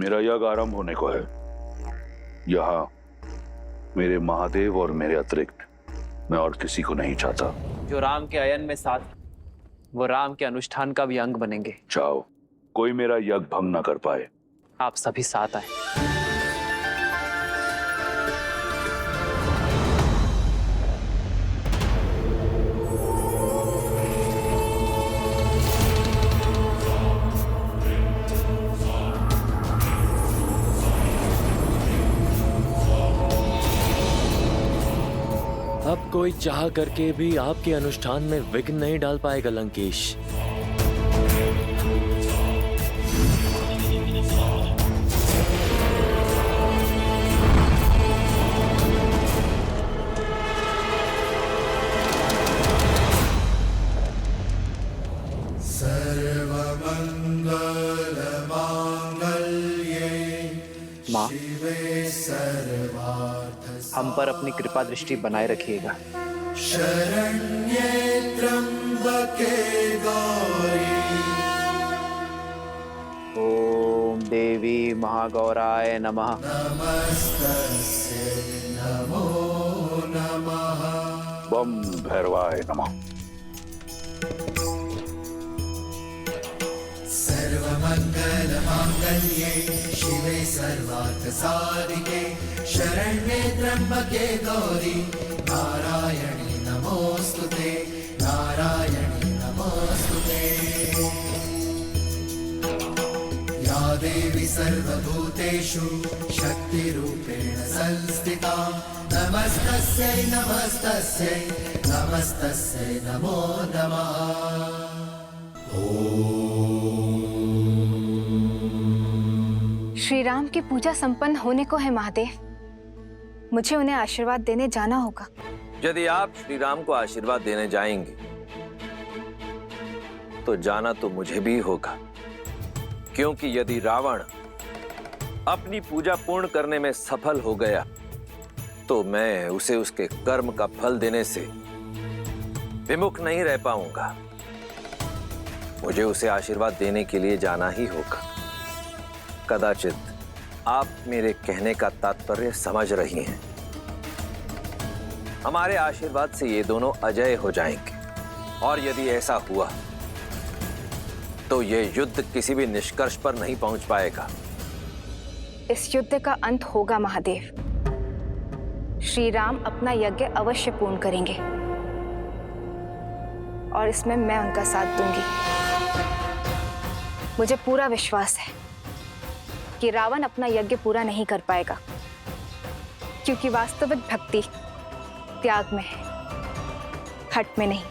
मेरा यज्ञ आरंभ होने को है। यहाँ मेरे महादेव और मेरे अतिरिक्त मैं और किसी को नहीं चाहता। जो राम के अयन में साथ, वो राम के अनुष्ठान का भी अंग बनेंगे। चाहो कोई मेरा यज्ञ भंग न कर पाए। आप सभी साथ आए। अब कोई चाह करके भी आपके अनुष्ठान में विघ्न नहीं डाल पाएगा लंकेश। माँ, हम पर अपनी कृपा दृष्टि बनाए रखिएगा। शरण्ये त्र्यंबके गौरी। ओम देवी महागौराय नमः। नमस्तस्यै नमो नमः। बम भैरवाय नमः। सर्वमंगल मांगल्ये शिवे सर्वार्थ साधिके शरण्ये त्र्यंबके गौरी नारायणी नमोस्तुते नारायणी नमोस्तुते। या देवी सर्वभूतेषु शक्तिरूपेण संस्थिता नमस्तस्यै नमस्तस्यै नमस्तस्यै नमो नमः। श्री राम की पूजा संपन्न होने को है महादेव। मुझे उन्हें आशीर्वाद देने जाना होगा। यदि आप श्री राम को आशीर्वाद देने जाएंगे तो जाना तो मुझे भी होगा, क्योंकि यदि रावण अपनी पूजा पूर्ण करने में सफल हो गया तो मैं उसे उसके कर्म का फल देने से विमुख नहीं रह पाऊंगा। मुझे उसे आशीर्वाद देने के लिए जाना ही होगा। कदाचित आप मेरे कहने का तात्पर्य समझ रही हैं। हमारे आशीर्वाद से ये दोनों अजय हो जाएंगे, और यदि ऐसा हुआ तो ये युद्ध किसी भी निष्कर्ष पर नहीं पहुंच पाएगा। इस युद्ध का अंत होगा महादेव। श्री राम अपना यज्ञ अवश्य पूर्ण करेंगे और इसमें मैं उनका साथ दूंगी। मुझे पूरा विश्वास है कि रावण अपना यज्ञ पूरा नहीं कर पाएगा, क्योंकि वास्तविक भक्ति त्याग में है, हट में नहीं।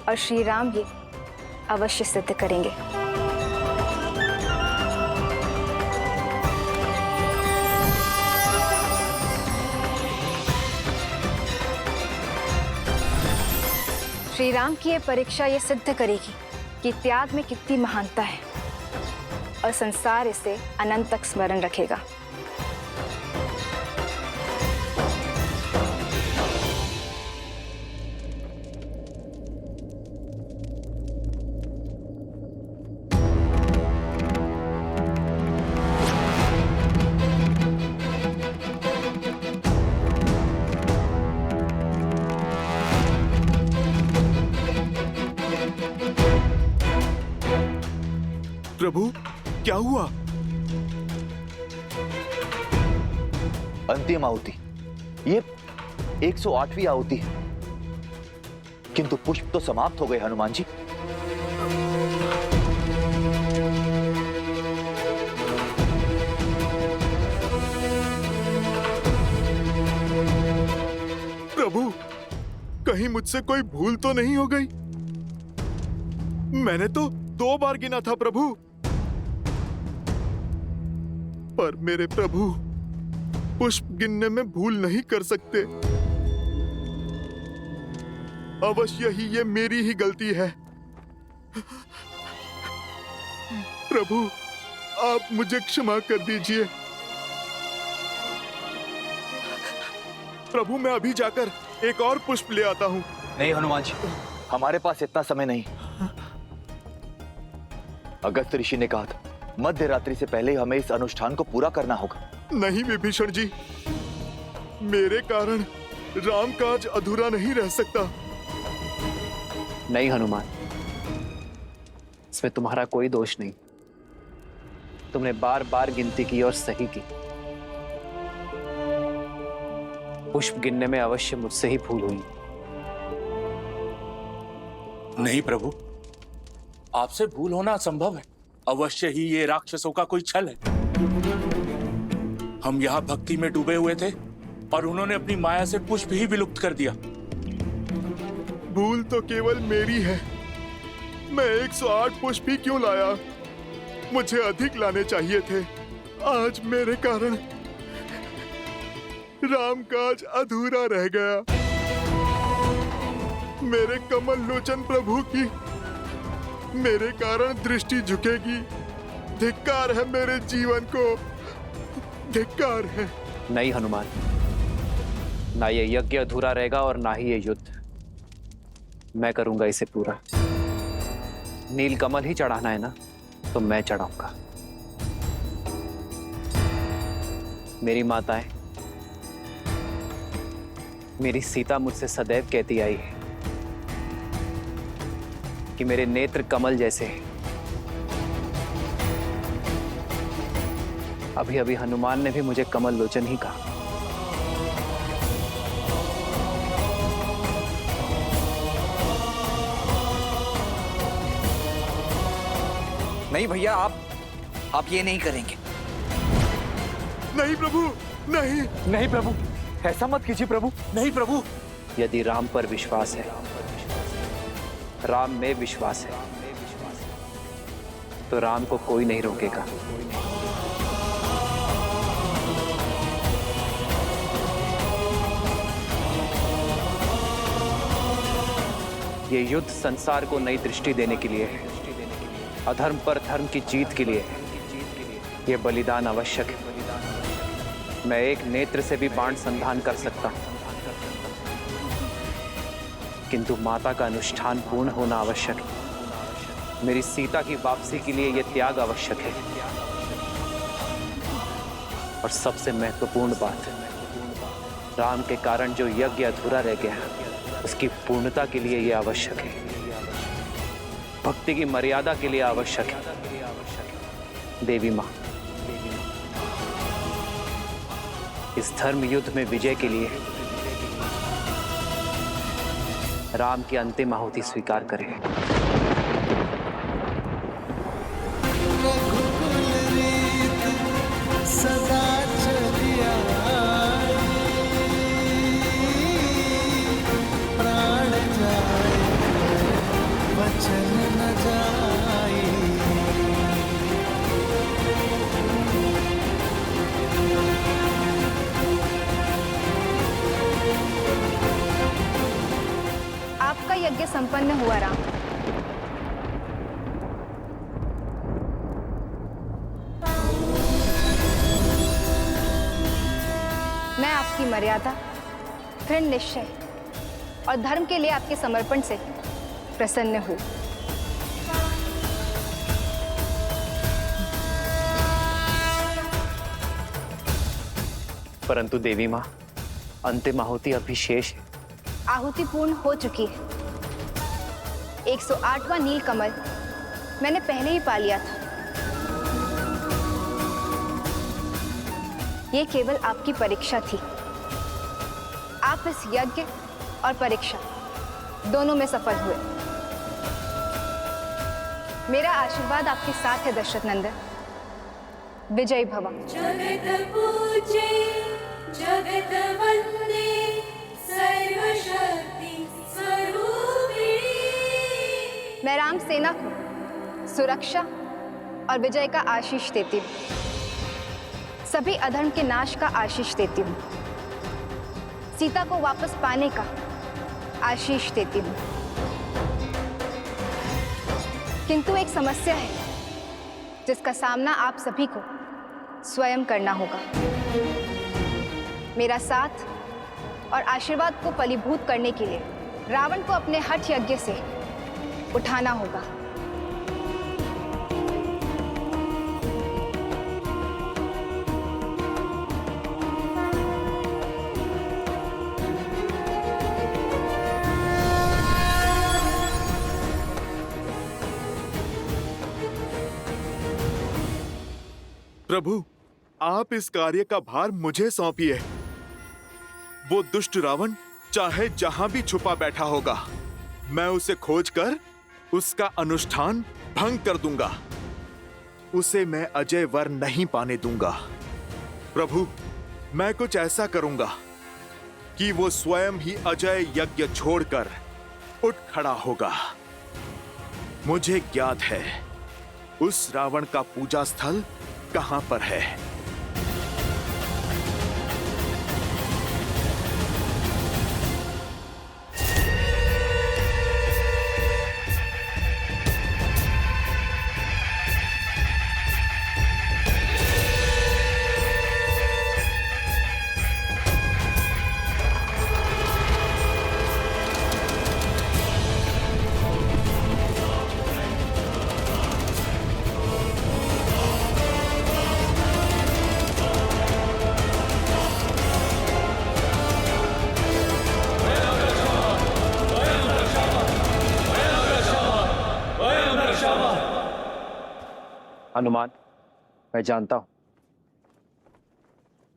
और श्री राम ये अवश्य सिद्ध करेंगे। श्री राम की ये परीक्षा ये सिद्ध करेगी कि त्याग में कितनी महानता है, और संसार इसे अनंत तक स्मरण रखेगा। प्रभु, क्या हुआ? अंतिम आहुति, ये 108वीं आहुति है, किंतु पुष्प तो समाप्त हो गए हनुमान जी। प्रभु, कहीं मुझसे कोई भूल तो नहीं हो गई? मैंने तो 2 बार गिना था प्रभु। पर मेरे प्रभु पुष्प गिनने में भूल नहीं कर सकते। अवश्य ही ये मेरी ही गलती है। प्रभु, आप मुझे क्षमा कर दीजिए। प्रभु, मैं अभी जाकर एक और पुष्प ले आता हूं। नहीं हनुमान जी, हमारे पास इतना समय नहीं। अगस्त्य ऋषि ने कहा था मध्य रात्रि से पहले ही हमें इस अनुष्ठान को पूरा करना होगा। नहीं विभीषण जी, मेरे कारण राम काज अधूरा नहीं रह सकता। नहीं हनुमान, इसमें तुम्हारा कोई दोष नहीं। तुमने बार बार गिनती की और सही की। पुष्प गिनने में अवश्य मुझसे ही भूल हुई। नहीं प्रभु, आपसे भूल होना असंभव है। अवश्य ही ये राक्षसों का कोई छल है। हम यहाँ भक्ति में डूबे हुए थे और उन्होंने अपनी माया से पुष्प ही विलुप्त कर दिया। भूल तो केवल मेरी है। मैं 108 पुष्प ही क्यों लाया? मुझे अधिक लाने चाहिए थे। आज मेरे कारण राम काज अधूरा रह गया। मेरे कमल लोचन प्रभु की मेरे कारण दृष्टि झुकेगी। धिक्कार है मेरे जीवन को, धिक्कार है। नहीं हनुमान, ना ये यज्ञ अधूरा रहेगा और ना ही ये युद्ध। मैं करूंगा इसे पूरा। नीलकमल ही चढ़ाना है ना, तो मैं चढ़ाऊंगा। मेरी माताएं, मेरी सीता मुझसे सदैव कहती आई है कि मेरे नेत्र कमल जैसे हैं। अभी अभी हनुमान ने भी मुझे कमल लोचन ही कहा। नहीं भैया, आप ये नहीं करेंगे। नहीं प्रभु, नहीं। नहीं प्रभु, ऐसा मत कीजिए प्रभु। नहीं प्रभु, यदि राम पर विश्वास है, राम में विश्वास है, तो राम को कोई नहीं रोकेगा। ये युद्ध संसार को नई दृष्टि देने के लिए है, अधर्म पर धर्म की जीत के लिए है। ये बलिदान आवश्यक है। मैं एक नेत्र से भी बाण संधान कर सकता हूं, किंतु माता का अनुष्ठान पूर्ण होना आवश्यक है। मेरी सीता की वापसी के लिए यह त्याग आवश्यक है। और सबसे महत्वपूर्ण बात है, राम के कारण जो यज्ञ अधूरा रह गया, उसकी पूर्णता के लिए यह आवश्यक है। भक्ति की मर्यादा के लिए आवश्यक है। देवी मां, इस धर्म युद्ध में विजय के लिए राम की अंतिम आहुति स्वीकार करें। सदा चलिया प्राण जाए वचन न जाए। आपका यज्ञ संपन्न हुआ राम। मैं आपकी मर्यादा, दृढ़ निश्चय और धर्म के लिए आपके समर्पण से प्रसन्न हूं। परंतु देवी मां, अंतिम आहुति अभी शेष है। आहुति पूर्ण हो चुकी है। 108वां नील कमल मैंने पहले ही पा लिया था। ये केवल आपकी परीक्षा थी। आप इस यज्ञ और परीक्षा दोनों में सफल हुए। मेरा आशीर्वाद आपके साथ है दशरथ नंदन। विजयी भव। जगत पूज्य जगत वंदे सर्वशक्ति स्वरूपिणी। मैं राम सेना को सुरक्षा और विजय का आशीष देती हूँ। सभी अधर्म के नाश का आशीष देती हूँ। सीता को वापस पाने का आशीष देती हूँ। किंतु एक समस्या है जिसका सामना आप सभी को स्वयं करना होगा। मेरा साथ और आशीर्वाद को फलीभूत करने के लिए रावण को अपने हठ यज्ञ से उठाना होगा। प्रभु, आप इस कार्य का भार मुझे सौंपिए। वो दुष्ट रावण चाहे जहां भी छुपा बैठा होगा, मैं उसे खोजकर उसका अनुष्ठान भंग कर दूंगा। उसे मैं अजय वर नहीं पाने दूंगा। प्रभु, मैं कुछ ऐसा करूंगा कि वो स्वयं ही अजय यज्ञ छोड़कर उठ खड़ा होगा। मुझे ज्ञात है उस रावण का पूजा स्थल कहां पर है। हनुमान, मैं जानता हूं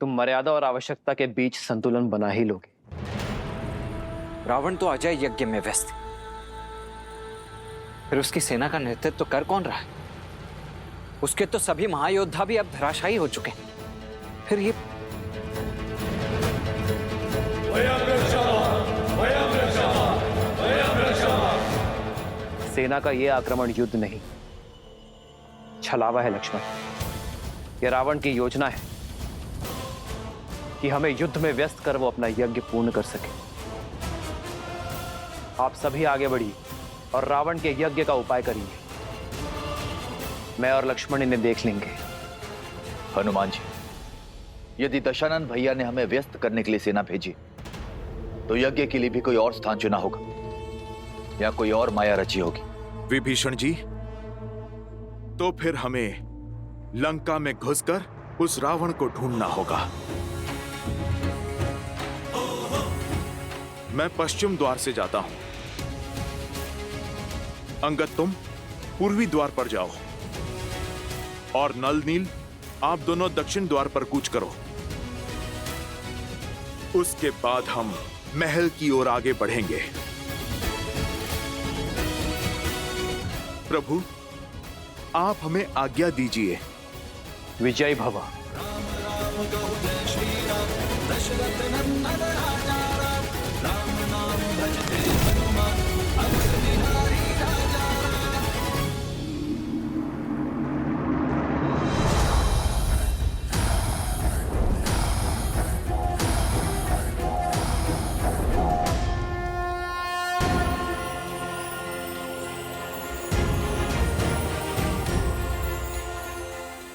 तुम मर्यादा और आवश्यकता के बीच संतुलन बना ही लोगे। रावण तो अजय यज्ञ में व्यस्त है, फिर उसकी सेना का नेतृत्व तो कर कौन रहा है? उसके तो सभी महायोद्धा भी अब धराशायी हो चुके हैं। फिर ये सेना का यह आक्रमण युद्ध नहीं, छलावा है लक्ष्मण। यह रावण की योजना है कि हमें युद्ध में व्यस्त कर वो अपना यज्ञ पूर्ण कर सके। आप सभी आगे बढ़िए और रावण के यज्ञ का उपाय करिए। मैं और लक्ष्मण इन्हें देख लेंगे। हनुमान जी, यदि दशानन भैया ने हमें व्यस्त करने के लिए सेना भेजी, तो यज्ञ के लिए भी कोई और स्थान चुना होगा या कोई और माया रची होगी। विभीषण जी, तो फिर हमें लंका में घुसकर उस रावण को ढूंढना होगा। मैं पश्चिम द्वार से जाता हूं। अंगद, तुम पूर्वी द्वार पर जाओ और नल नील, आप दोनों दक्षिण द्वार पर कूच करो। उसके बाद हम महल की ओर आगे बढ़ेंगे। प्रभु, आप हमें आज्ञा दीजिए। विजय भव।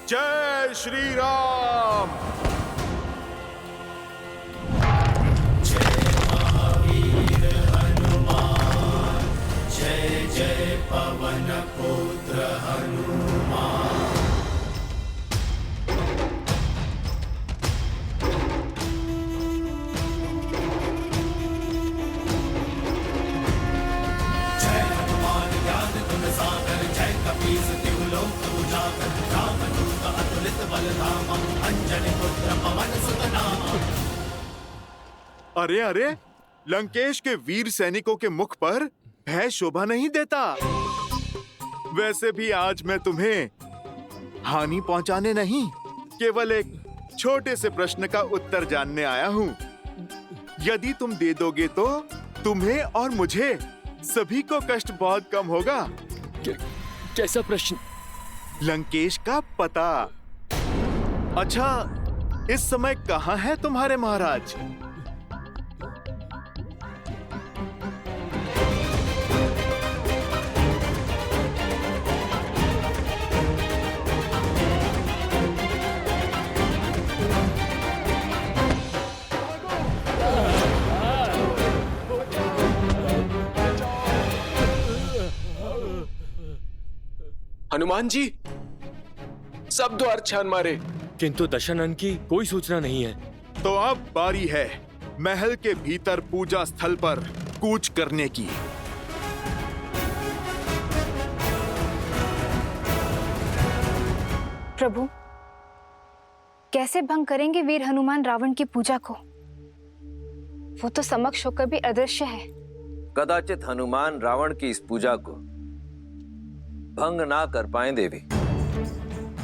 जय श्री राम। जय जय पवन पुत्र हनुमान। जय हनुमान ज्ञान गुण सागर, जय कपीस तिहु लोक उजागर, रामदूत अतुलित बल धामा, अंजनी पुत्र पवन सुत नामा। अरे अरे, लंकेश के वीर सैनिकों के मुख पर भय शोभा नहीं देता। वैसे भी आज मैं तुम्हें हानि पहुंचाने नहीं, केवल एक छोटे से प्रश्न का उत्तर जानने आया हूं। यदि तुम दे दोगे तो तुम्हें और मुझे सभी को कष्ट बहुत कम होगा। कैसा प्रश्न? लंकेश का पता। अच्छा, इस समय कहाँ है तुम्हारे महाराज? हनुमान जी, सब द्वार छान मारे, किंतु दशानन की कोई सूचना नहीं है। तो अब बारी है महल के भीतर पूजा स्थल पर कूच करने की। प्रभु, कैसे भंग करेंगे वीर हनुमान रावण की पूजा को? वो तो समक्ष होकर भी अदृश्य है। कदाचित हनुमान रावण की इस पूजा को भंग ना कर पाए देवी,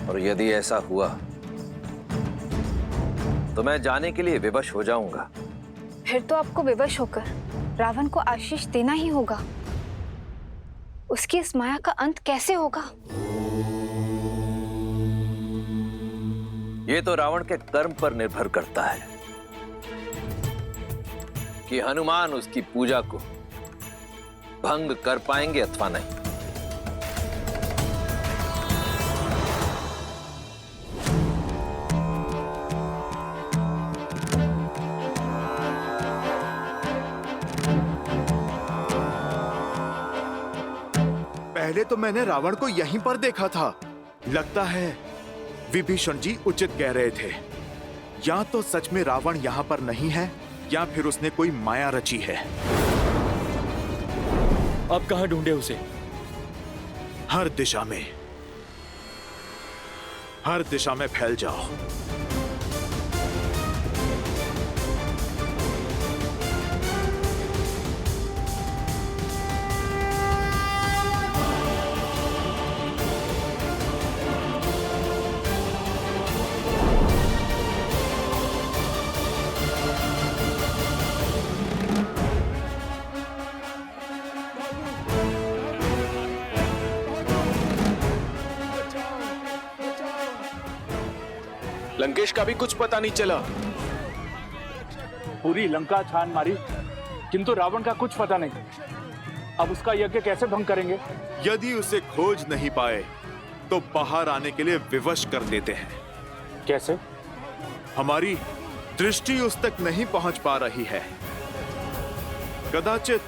और यदि ऐसा हुआ तो मैं जाने के लिए विवश हो जाऊंगा। फिर तो आपको विवश होकर रावण को आशीष देना ही होगा। उसकी इस माया का अंत कैसे होगा? ये तो रावण के कर्म पर निर्भर करता है कि हनुमान उसकी पूजा को भंग कर पाएंगे अथवा नहीं। पहले तो मैंने रावण को यहीं पर देखा था। लगता है विभीषण जी उचित कह रहे थे। या तो सच में रावण यहाँ पर नहीं है, या फिर उसने कोई माया रची है। अब कहाँ ढूंढे उसे? हर दिशा में फैल जाओ। लंकेश का भी कुछ पता नहीं चला। पूरी लंका छान मारी, किंतु रावण का कुछ पता नहीं। अब उसका यज्ञ कैसे भंग करेंगे? यदि उसे खोज नहीं पाए तो बाहर आने के लिए विवश कर देते हैं। कैसे? हमारी दृष्टि उस तक नहीं पहुंच पा रही है। कदाचित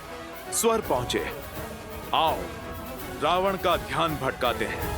स्वर पहुंचे। आओ, रावण का ध्यान भटकाते हैं।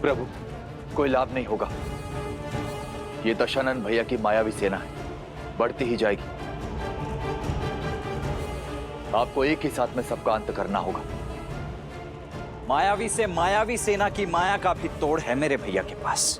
प्रभु, कोई लाभ नहीं होगा। ये दशानन भैया की मायावी सेना है, बढ़ती ही जाएगी। आपको एक ही साथ में सबका अंत करना होगा। मायावी से मायावी सेना की माया का भी तोड़ है मेरे भैया के पास।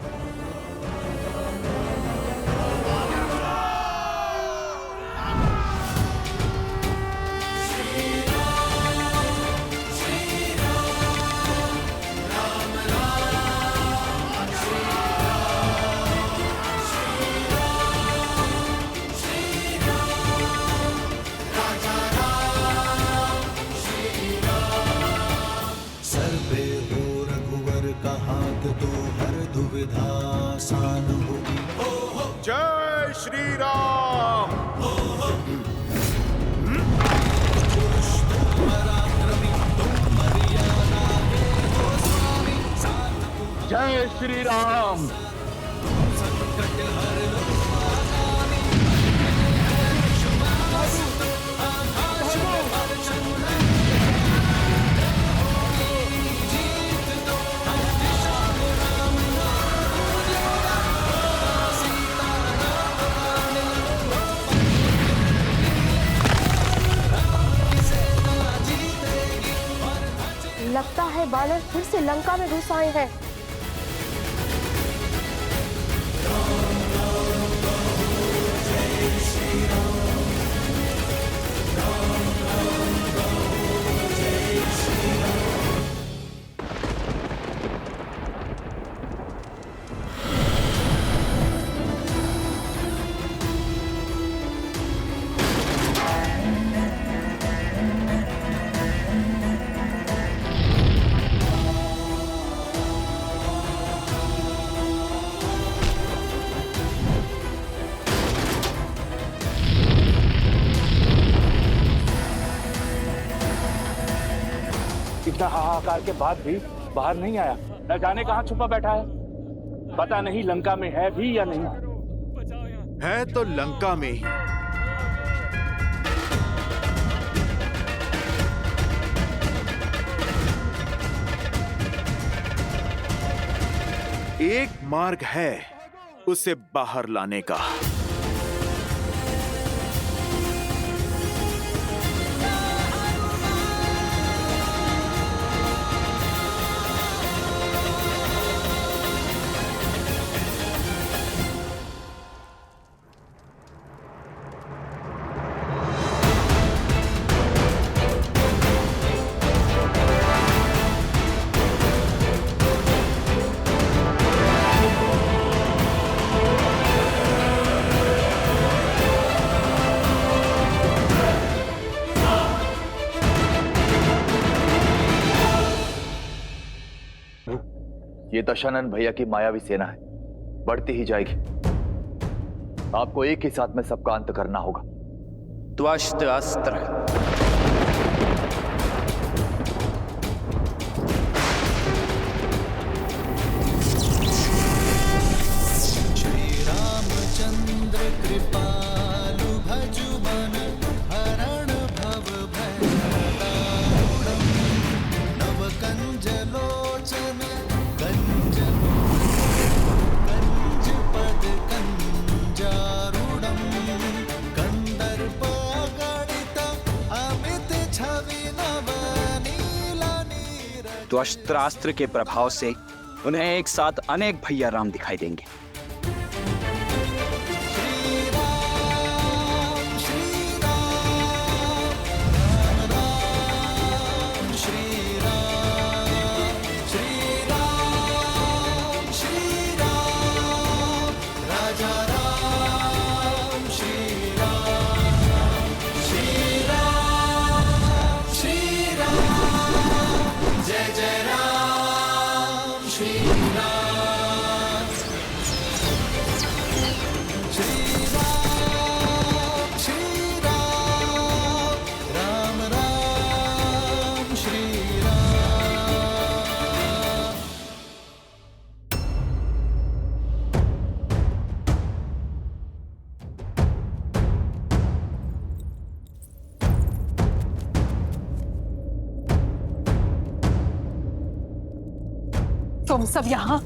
सर पे हो रघुवर का हाथ तो हर दुविधा आसान होगी। जय श्री राम। जय श्री राम। लगता है बानर फिर से लंका में घुस आए हैं। इतना हाहाकार के बाद भी बाहर नहीं आया। न जाने कहाँ छुपा बैठा है। पता नहीं लंका में है भी या नहीं। है तो लंका में ही। एक मार्ग है उसे बाहर लाने का। ये दशानन भैया की मायावी सेना है, बढ़ती ही जाएगी। आपको एक ही साथ में सबका अंत करना होगा। त्वष्ट अस्त्र। रामचंद्र कृपालु भजु मन हरण भव भयदारुणं नव कंज लोचन कंज पद कंजारुणं कंदर्प गणित अमित छवि नव नील नीर। त्वष्ट्रास्त्र के प्रभाव से उन्हें एक साथ अनेक भैया राम दिखाई देंगे। तुम सब यहाँ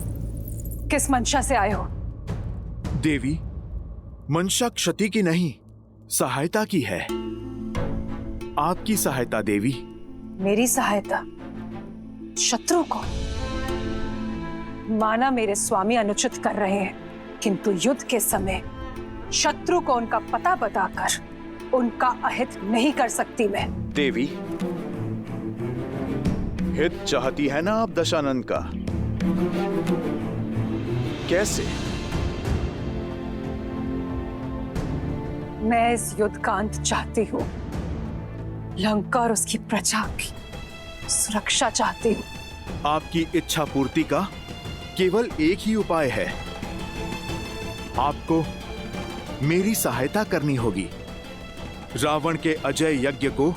किस मंशा से आए हो? देवी, मंशा क्षति की नहीं, सहायता की है। आपकी सहायता देवी। मेरी सहायता? शत्रु को? माना मेरे स्वामी अनुचित कर रहे हैं, किंतु युद्ध के समय शत्रु को उनका पता बताकर उनका अहित नहीं कर सकती मैं। देवी, हित चाहती है ना आप दशानन का? कैसे? मैं इस युद्ध का अंत चाहती हूँ। लंका और उसकी प्रजा की सुरक्षा चाहती हूँ। आपकी इच्छा पूर्ति का केवल एक ही उपाय है। आपको मेरी सहायता करनी होगी। रावण के अजय यज्ञ को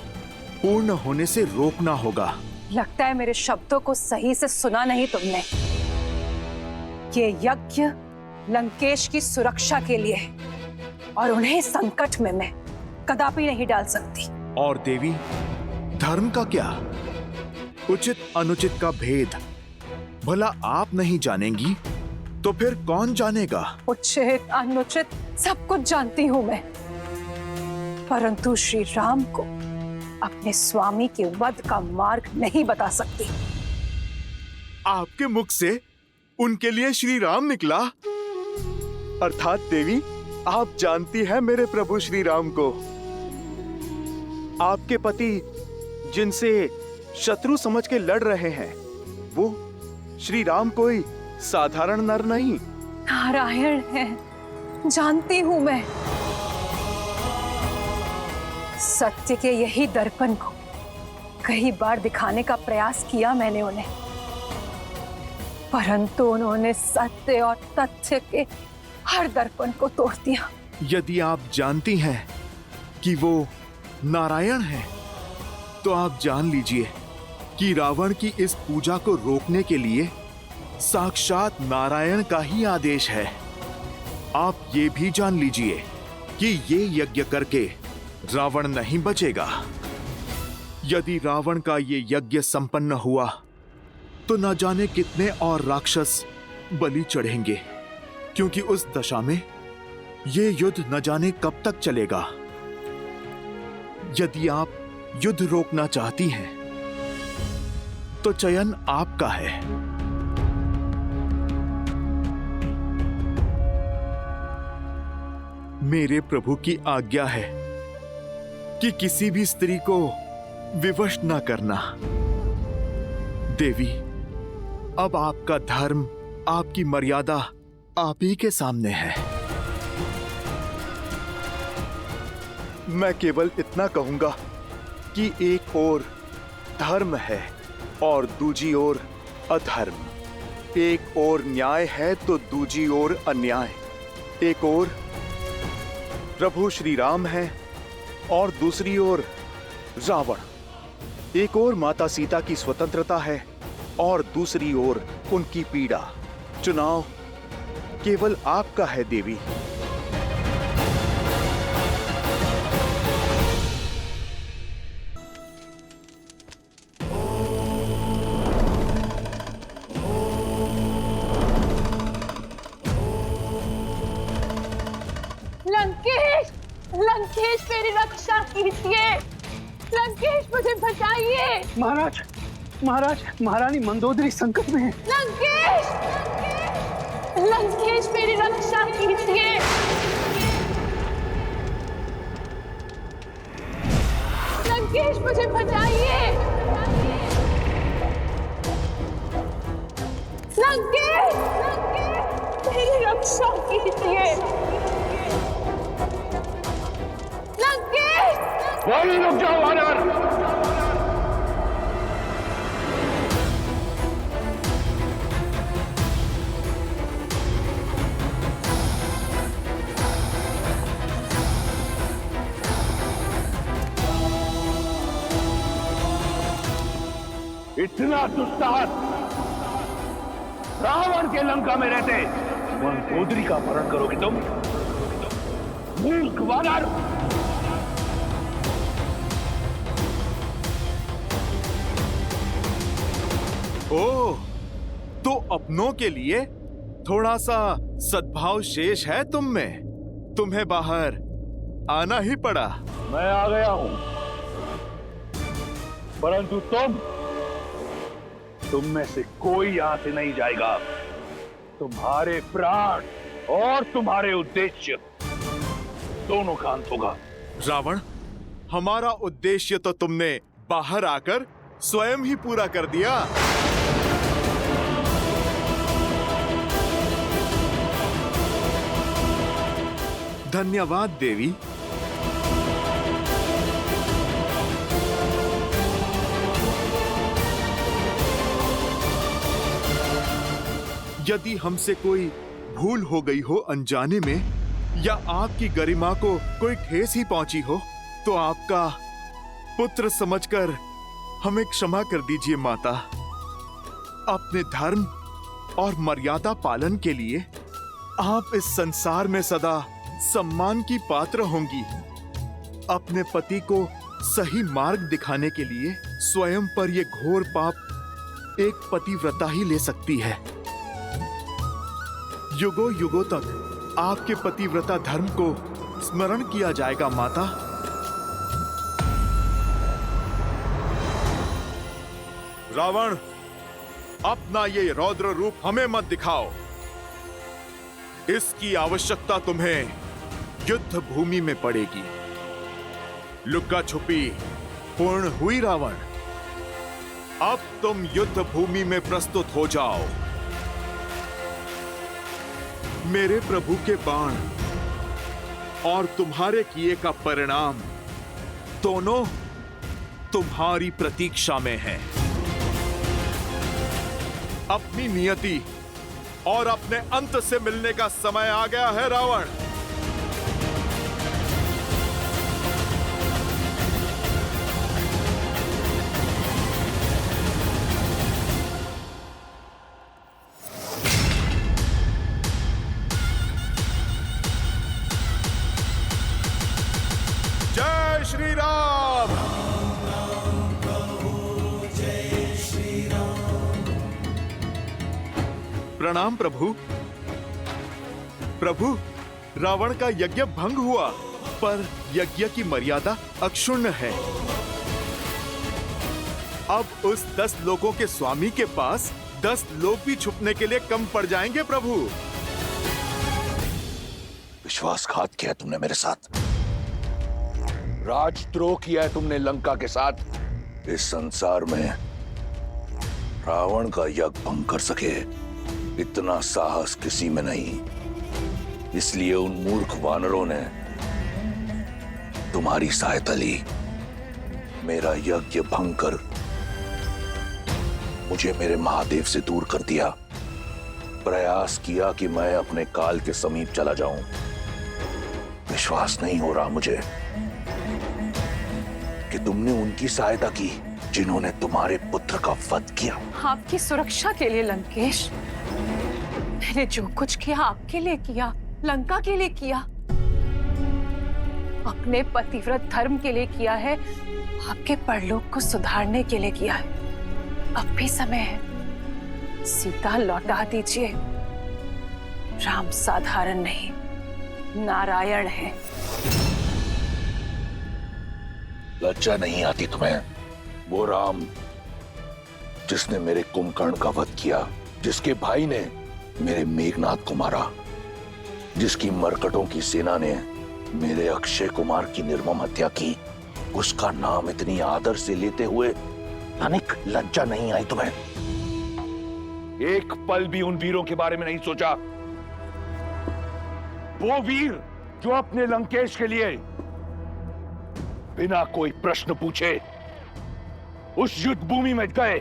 पूर्ण होने से रोकना होगा। लगता है मेरे शब्दों को सही से सुना नहीं तुमने। ये यज्ञ लंकेश की सुरक्षा के लिए है और उन्हें संकट में मैं कदापि नहीं डाल सकती। और देवी, धर्म का क्या? उचित अनुचित का भेद भला आप नहीं जानेंगी तो फिर कौन जानेगा? उचित अनुचित सब कुछ जानती हूं मैं, परंतु श्री राम को अपने स्वामी के वध का मार्ग नहीं बता सकती। आपके मुख से उनके लिए श्री राम निकला? अर्थात देवी, आप जानती हैं मेरे प्रभु श्री राम को। आपके पति जिनसे शत्रु समझ के लड़ रहे हैं, वो श्री राम कोई साधारण नर नहीं, नारायण है। जानती हूं मैं। सत्य के यही दर्पण को कई बार दिखाने का प्रयास किया मैंने उन्हें, परंतु उन्होंने सत्य और तथ्य के हर दर्पण को तोड़ दिया। यदि आप जानती हैं कि वो नारायण हैं, तो आप जान लीजिए कि रावण की इस पूजा को रोकने के लिए साक्षात नारायण का ही आदेश है। आप ये भी जान लीजिए कि ये यज्ञ करके रावण नहीं बचेगा। यदि रावण का ये यज्ञ संपन्न हुआ तो न जाने कितने और राक्षस बलि चढ़ेंगे, क्योंकि उस दशा में ये युद्ध न जाने कब तक चलेगा। यदि आप युद्ध रोकना चाहती हैं, तो चयन आपका है। मेरे प्रभु की आज्ञा है कि किसी भी स्त्री को विवश न करना। देवी, अब आपका धर्म, आपकी मर्यादा आप ही के सामने है। मैं केवल इतना कहूंगा कि एक ओर धर्म है और दूजी ओर अधर्म। एक ओर न्याय है तो दूजी ओर अन्याय। एक ओर प्रभु श्री राम है और दूसरी ओर रावण। एक ओर माता सीता की स्वतंत्रता है और दूसरी ओर उनकी पीड़ा। चुनाव केवल आपका है देवी। लंकेश, लंकेश मेरी रक्षा कीजिए। लंकेश मुझे बचाइए। महाराज, महाराज, महारानी मंदोदरी संकट में है। लंकेश, लंकेश मेरी रक्षा कीजिए। लंकेश मुझे बचाइए। लंकेश, लंकेश मेरी रक्षा कीजिए। लंकेश, वहीं रुक जाओ वानर। इतना दुस्साहस रावण के लंका में रहते मंदोदरी का अपहरण करोगे तुम? मूर्ख वानर! ओह, तो अपनों के लिए थोड़ा सा सद्भाव शेष है तुम में। तुम्हें बाहर आना ही पड़ा। मैं आ गया हूं, परंतु तुम में से कोई यहां से नहीं जाएगा। तुम्हारे प्राण और तुम्हारे उद्देश्य दोनों का अंत होगा। रावण, हमारा उद्देश्य तो तुमने बाहर आकर स्वयं ही पूरा कर दिया। धन्यवाद देवी। यदि हमसे कोई भूल हो गई हो अनजाने में, या आपकी गरिमा को कोई ठेस ही पहुंची हो, तो आपका पुत्र समझकर हमें क्षमा कर दीजिए माता। अपने धर्म और मर्यादा पालन के लिए आप इस संसार में सदा सम्मान की पात्र होंगी। अपने पति को सही मार्ग दिखाने के लिए स्वयं पर यह घोर पाप एक पतिव्रता ही ले सकती है। युगों युगों तक आपके पतिव्रता धर्म को स्मरण किया जाएगा माता। रावण, अपना ये रौद्र रूप हमें मत दिखाओ। इसकी आवश्यकता तुम्हें युद्ध भूमि में पड़ेगी। लुक्का छुपी पूर्ण हुई रावण। अब तुम युद्ध भूमि में प्रस्तुत हो जाओ। मेरे प्रभु के बाण और तुम्हारे किए का परिणाम दोनों तुम्हारी प्रतीक्षा में है। अपनी नियति और अपने अंत से मिलने का समय आ गया है रावण। श्री राम। प्रणाम प्रभु। प्रभु, रावण का यज्ञ भंग हुआ, पर यज्ञ की मर्यादा अक्षुण्ण है। अब उस 10 लोगों के स्वामी के पास 10 लोग भी छुपने के लिए कम पड़ जाएंगे प्रभु। विश्वासघात किया तुमने मेरे साथ, राजद्रोह किया है तुमने लंका के साथ। इस संसार में रावण का यज्ञ भंग कर सके इतना साहस किसी में नहीं। इसलिए उन मूर्ख वानरों ने तुम्हारी सहायता ली, मेरा यज्ञ भंग कर मुझे मेरे महादेव से दूर कर दिया। प्रयास किया कि मैं अपने काल के समीप चला जाऊं। विश्वास नहीं हो रहा मुझे कि तुमने उनकी सहायता की जिन्होंने तुम्हारे पुत्र का वध किया। आपकी सुरक्षा के लिए लंकेश, मैंने जो कुछ किया आपके लिए किया, लंका के लिए किया, अपने पतिव्रत धर्म के लिए किया है, आपके परलोक को सुधारने के लिए किया है। अब भी समय है, सीता लौटा दीजिए। राम साधारण नहीं, नारायण है। लज्जा नहीं आती तुम्हें? वो राम जिसने मेरे कुंभकर्ण का वध किया, जिसके भाई ने मेरे मेघनाथ को मारा, जिसकी मरकटों की सेना ने मेरे अक्षय कुमार की निर्मम हत्या की, उसका नाम इतनी आदर से लेते हुए तनिक लज्जा नहीं आई तुम्हें? एक पल भी उन वीरों के बारे में नहीं सोचा। वो वीर जो अपने लंकेश के लिए बिना कोई प्रश्न पूछे उस युद्ध भूमि में गए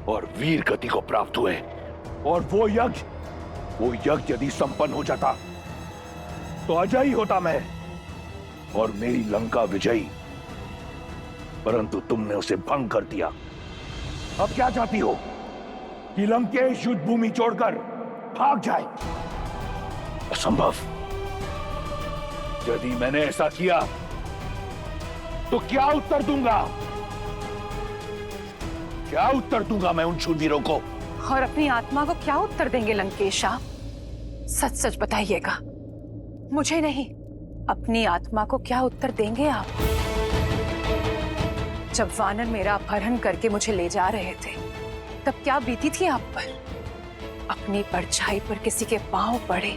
और वीर गति को प्राप्त हुए। और वो यज्ञ यदि संपन्न हो जाता तो अजयी होता मैं और मेरी लंका विजयी, परंतु तुमने उसे भंग कर दिया। अब क्या चाहती हो कि लंकेश युद्ध भूमि छोड़कर भाग जाए? असंभव। यदि मैंने ऐसा किया तो क्या उत्तर दूंगा? क्या उत्तर दूंगा मैं उन शूरवीरों को? और अपनी आत्मा को क्या उत्तर देंगे लंकेश आप? सच सच बताइएगा, मुझे नहीं, अपनी आत्मा को क्या उत्तर देंगे आप? जब वानर मेरा अपहरण करके मुझे ले जा रहे थे, तब क्या बीती थी आप पर? अपनी परछाई पर किसी के पांव पड़े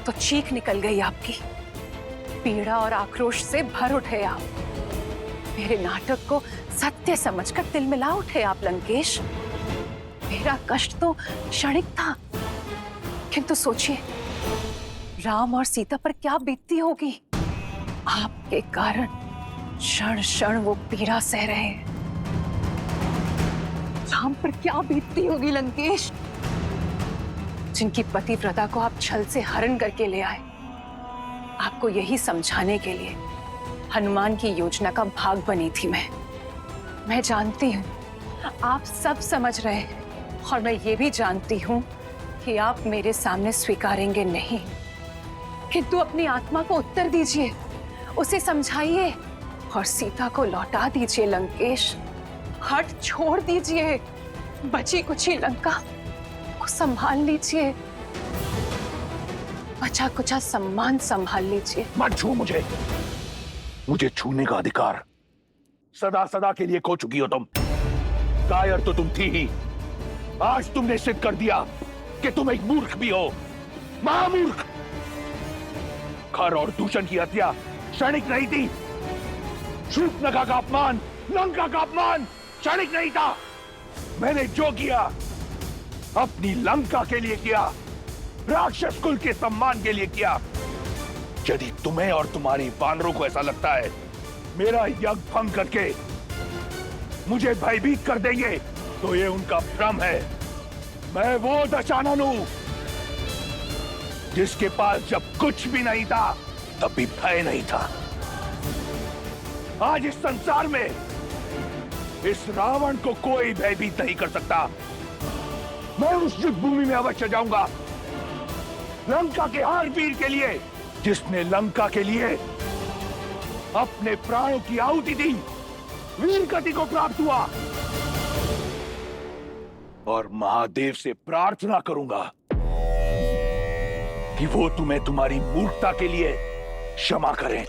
तो चीख निकल गई आपकी। पीड़ा और आक्रोश से भर उठे आप। मेरे नाटक को सत्य समझकर दिल मिला उठे आप लंकेश। मेरा कष्ट तो क्षणिक था, किंतु सोचिए राम और सीता पर क्या बीतती होगी। आपके कारण क्षण क्षण वो पीड़ा सह रहे हैं। राम पर क्या बीतती होगी लंकेश, जिनकी पतिव्रता को आप छल से हरण करके ले आए। आपको यही समझाने के लिए हनुमान की योजना का भाग बनी थी मैं जानती हूँ आप सब समझ रहे हैं, और मैं ये भी जानती हूँ कि आप मेरे सामने स्वीकारेंगे नहीं। किंतु अपनी आत्मा को उत्तर दीजिए, उसे समझाइए और सीता को लौटा दीजिए लंकेश। हट छोड़ दीजिए, बची कुची लंका को संभाल लीजिए, बचा कुचा सम्मान संभाल लीजिए। मत छू मुझे छूने का अधिकार सदा सदा के लिए खो चुकी हो तुम। कायर तो तुम थी ही, आज तुमने सिद्ध कर दिया कि तुम एक मूर्ख भी हो, महामूर्ख। खर और दूषण की हत्या क्षणिक नहीं थी। शूर्पणखा का अपमान, लंका का अपमान क्षणिक नहीं था। मैंने जो किया अपनी लंका के लिए किया, राक्षस कुल के सम्मान के लिए किया। यदि तुम्हें और तुम्हारी वानरों को ऐसा लगता है मेरा यज्ञ भंग करके मुझे भयभीत कर देंगे, तो ये उनका भ्रम है। मैं वो दशानन हूं जिसके पास जब कुछ भी नहीं था तब भी भय नहीं था। आज इस संसार में इस रावण को कोई भयभीत नहीं कर सकता। मैं उस युद्ध भूमि में अवश्य जाऊंगा, लंका के हर वीर के लिए जिसने लंका के लिए अपने प्राणों की आहुति दी, वीर गति को प्राप्त हुआ। और महादेव से प्रार्थना करूंगा कि वो तुम्हें तुम्हारी मूर्खता के लिए क्षमा करें।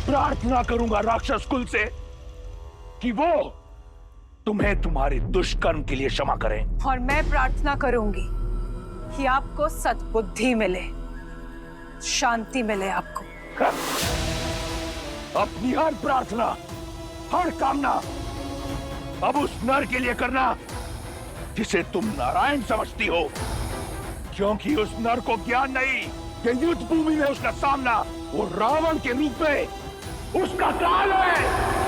प्रार्थना करूंगा राक्षस कुल से कि वो तुम्हें तुम्हारे दुष्कर्म के लिए क्षमा करें। और मैं प्रार्थना करूंगी कि आपको सद्बुद्धि मिले, शांति मिले आपको। अपनी हर प्रार्थना, हर कामना अब उस नर के लिए करना जिसे तुम नारायण समझती हो, क्योंकि उस नर को ज्ञान नहीं कि युद्ध भूमि में उसका सामना वो रावण के रूप में उसका काल है।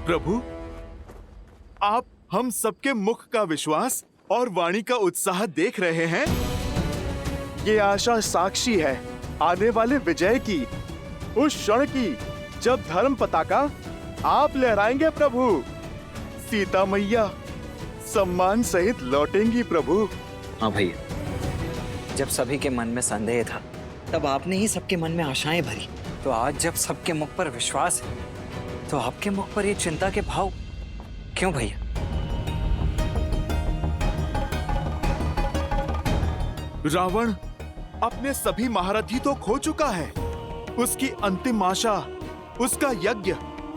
प्रभु, आप हम सबके मुख का विश्वास और वाणी का उत्साह देख रहे हैं। ये आशा साक्षी है आने वाले विजय की, उस क्षण की जब धर्म पताका आप लहराएंगे प्रभु। सीता मैया सम्मान सहित लौटेंगी प्रभु। हाँ भैया, जब सभी के मन में संदेह था तब आपने ही सबके मन में आशाएं भरी। तो आज जब सबके मुख पर विश्वास है तो आपके मुख पर ये चिंता के भाव क्यों भैया? रावण अपने सभी महारथी तो खो चुका है। उसकी अंतिम आशा, उसका यज्ञ,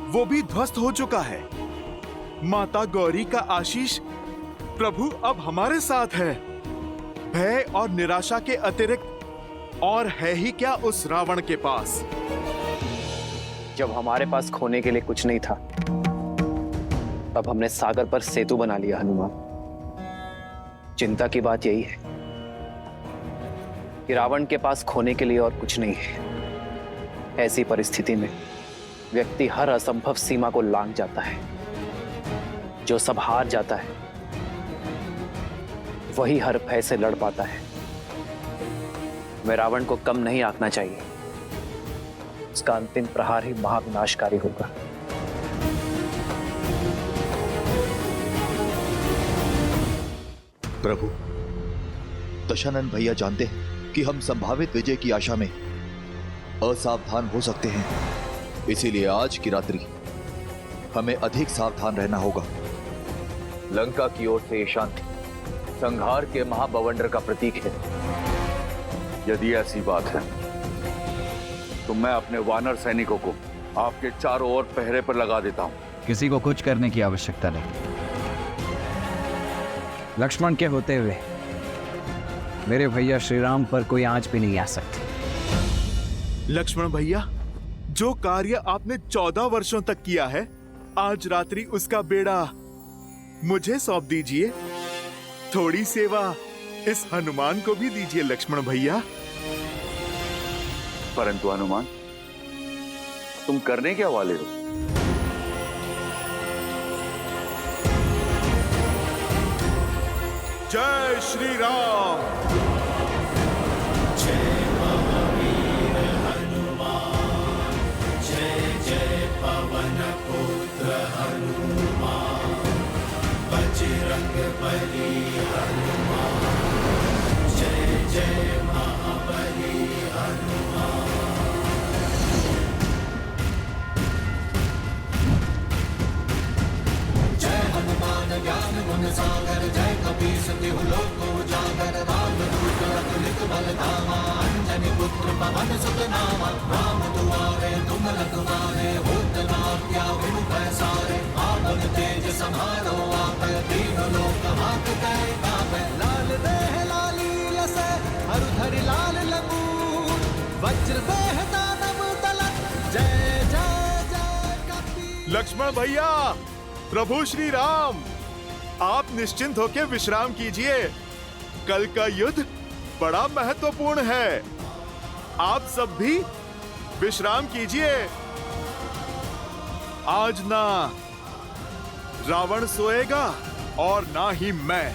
वो भी ध्वस्त हो चुका है। माता गौरी का आशीष प्रभु अब हमारे साथ है। भय और निराशा के अतिरिक्त और है ही क्या उस रावण के पास। जब हमारे पास खोने के लिए कुछ नहीं था तब हमने सागर पर सेतु बना लिया हनुमान। चिंता की बात यही है कि रावण के पास खोने के लिए और कुछ नहीं है। ऐसी परिस्थिति में व्यक्ति हर असंभव सीमा को लांघ जाता है। जो सब हार जाता है वही हर भय से लड़ पाता है। मैं रावण को कम नहीं आंकना चाहिए। उसका अंतिम प्रहार ही महाविनाशकारी होगा। प्रभु, दशानन भैया जानते हैं कि हम संभावित विजय की आशा में असावधान हो सकते हैं, इसीलिए आज की रात्रि हमें अधिक सावधान रहना होगा। लंका की ओर से ये शांति संहार के महाबवंडर का प्रतीक है। यदि ऐसी बात है तो मैं अपने वानर सैनिकों को आपके चारों ओर पहरे पर लगा देता हूं। किसी को कुछ करने की आवश्यकता नहीं। लक्ष्मण के होते हुए मेरे भैया श्री राम पर कोई आंच भी नहीं आ सकती। लक्ष्मण भैया, जो कार्य आपने 14 वर्षों तक किया है, आज रात्रि उसका बेड़ा मुझे सौंप दीजिए। थोड़ी सेवा इस हनुमान को भी दीजिए लक्ष्मण भैया। परंतु हनुमान, तुम करने क्या वाले हो? जय श्री राम। जय महावीर हनुमान, जय जय पवन पुत्र हनुमान, बजरंग बली हनुमान, जय जय महाबली हनुमान। जय हनुमान ज्ञान गुण सागर, जय कपीस तिहु लोक उजागर, रामदूत अतुलित बल धामा, अंजनी पुत्र पवन सुत नामा, राम दुआरे तुम रखवारे, होत न आज्ञा बिनु पैसारे, आपन तेज समारो आपै, तीनों लोक हांकते कापै, लाल देह लाली लसै, हरु धरि लाल लंगूर, वज्र देह दानव दलन, जय जय जय कपीस। लक्ष्मण भैया, प्रभु श्री राम, आप निश्चिंत होकर विश्राम कीजिए। कल का युद्ध बड़ा महत्वपूर्ण है। आप सब भी विश्राम कीजिए। आज ना रावण सोएगा और ना ही मैं।